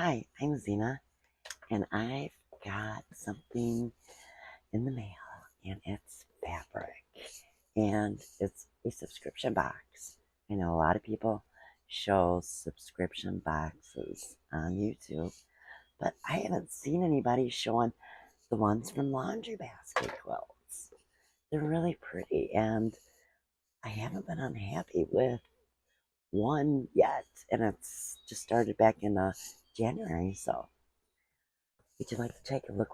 Hi, I'm Zena, and I've got something in the mail, and it's fabric, and it's a subscription box. I know a lot of people show subscription boxes on YouTube, but I haven't seen anybody showing the ones from Laundry Basket Quilts. They're really pretty, and I haven't been unhappy with one yet, and it's just started back in January, so would you like to take a look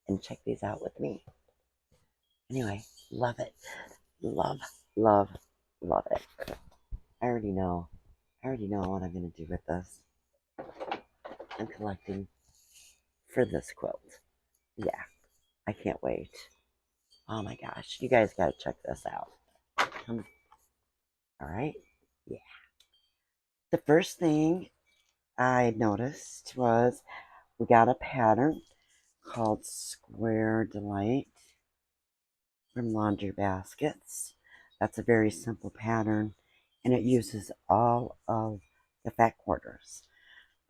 and check these out with me? Anyway, love it. Love, love, love it. I already know. I already know what I'm going to do with this. I'm collecting for this quilt. Yeah, I can't wait. Oh my gosh, you guys got to check this out. All right? Yeah. The first thing I noticed was we got a pattern called Square Delight from Laundry Baskets. That's a very simple pattern, and it uses all of the fat quarters.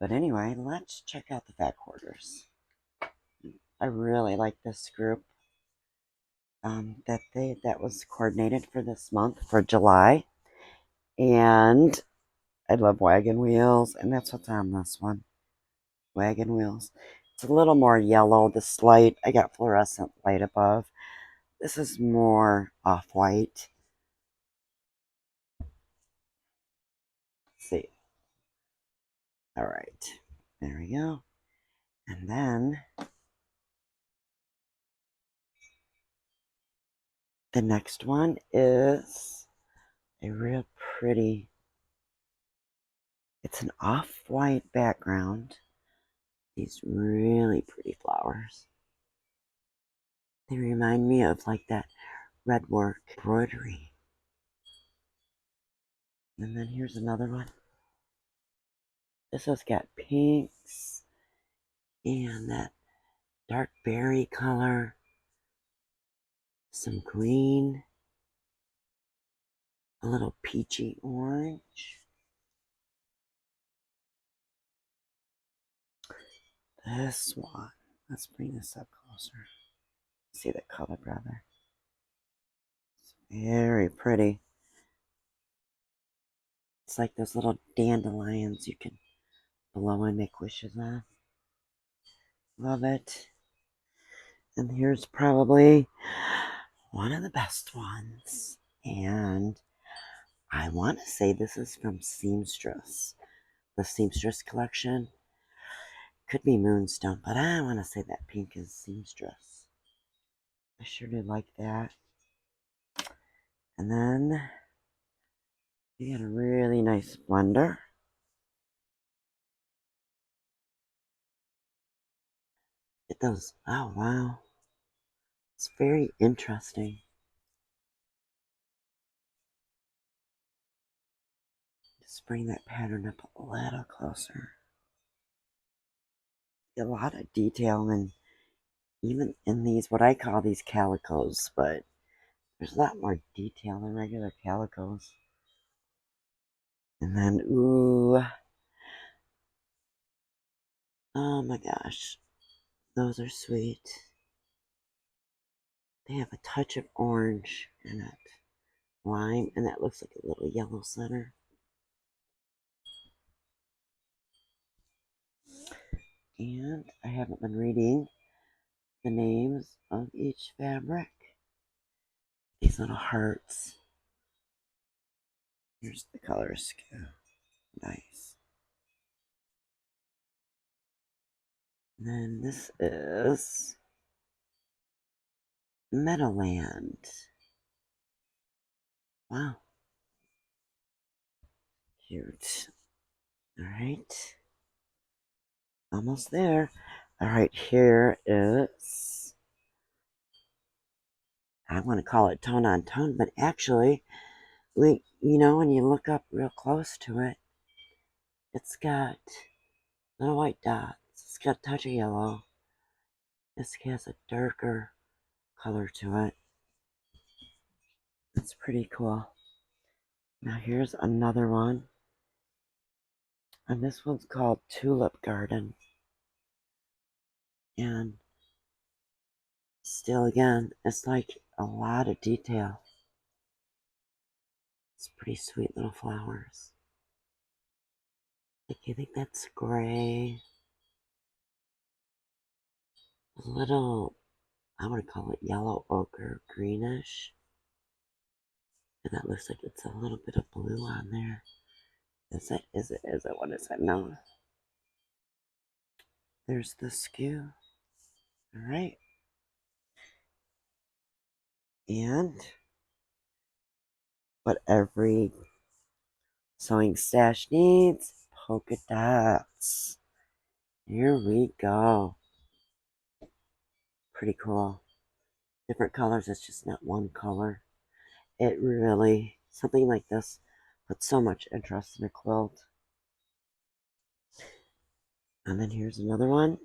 But anyway, let's check out the fat quarters. I really like this group that was coordinated for this month for July, and I love wagon wheels, and that's what's on this one. Wagon wheels. It's a little more yellow. This light, I got fluorescent light above. This is more off-white. See. All right. There we go. And then the next one is a real pretty, it's an off-white background. These really pretty flowers. They remind me of like that red work embroidery. And then here's another one. This has got pinks and that dark berry color, some green, a little peachy orange. This one, let's bring this up closer. See the color, brother. It's very pretty. It's like those little dandelions you can blow and make wishes on. Love it. And here's probably one of the best ones. And I want to say this is from Seamstress. The Seamstress collection. Could be Moonstone, but I want to say that pink is Seamstress. I sure do like that. And then you got a really nice blender. It does, oh wow. It's very interesting. Just bring that pattern up a little closer. A lot of detail, and even in these, what I call these calicos, but there's a lot more detail than regular calicos. And then, ooh, oh my gosh, those are sweet. They have a touch of orange in it, lime, and that looks like a little yellow center. And I haven't been reading the names of each fabric. These little hearts. Here's the color scheme. Nice. And then this is Meadowland. Wow. Cute. Alright. Almost there. Alright, here is, I want to call it tone on tone, but actually, you know, when you look up real close to it, it's got little white dots. It's got a touch of yellow. This has a darker color to it. It's pretty cool. Now here's another one. And this one's called Tulip Garden. And still, again, it's like a lot of detail. It's pretty sweet little flowers. Like, I think that's gray. A little, I would call it yellow ochre, greenish. And that looks like it's a little bit of blue on there. Is it? Is it? Is it? What is it? No. There's the skew. All right. And what every sewing stash needs, polka dots. Here we go. Pretty cool. Different colors, it's just not one color. It really, something like this puts so much interest in a quilt. And then here's another one.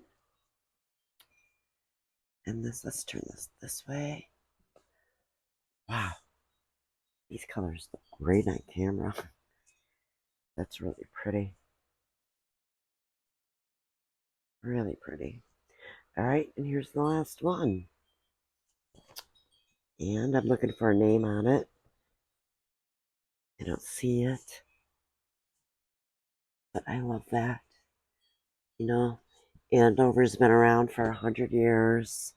And this, let's turn this way. Wow, these colors look great on camera. That's really pretty. Really pretty. All right, and here's the last one. And I'm looking for a name on it. I don't see it. But I love that. You know, Andover's been around for 100 years.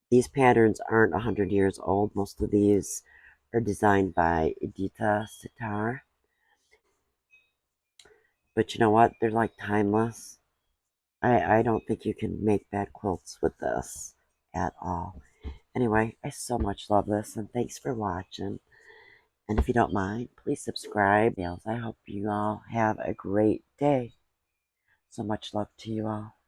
These patterns aren't 100 years old. Most of these are designed by Edtya Sitar. But you know what? They're like timeless. I don't think you can make bad quilts with this at all. Anyway, I so much love this, and thanks for watching. And if you don't mind, please subscribe. I hope you all have a great day. So much love to you all.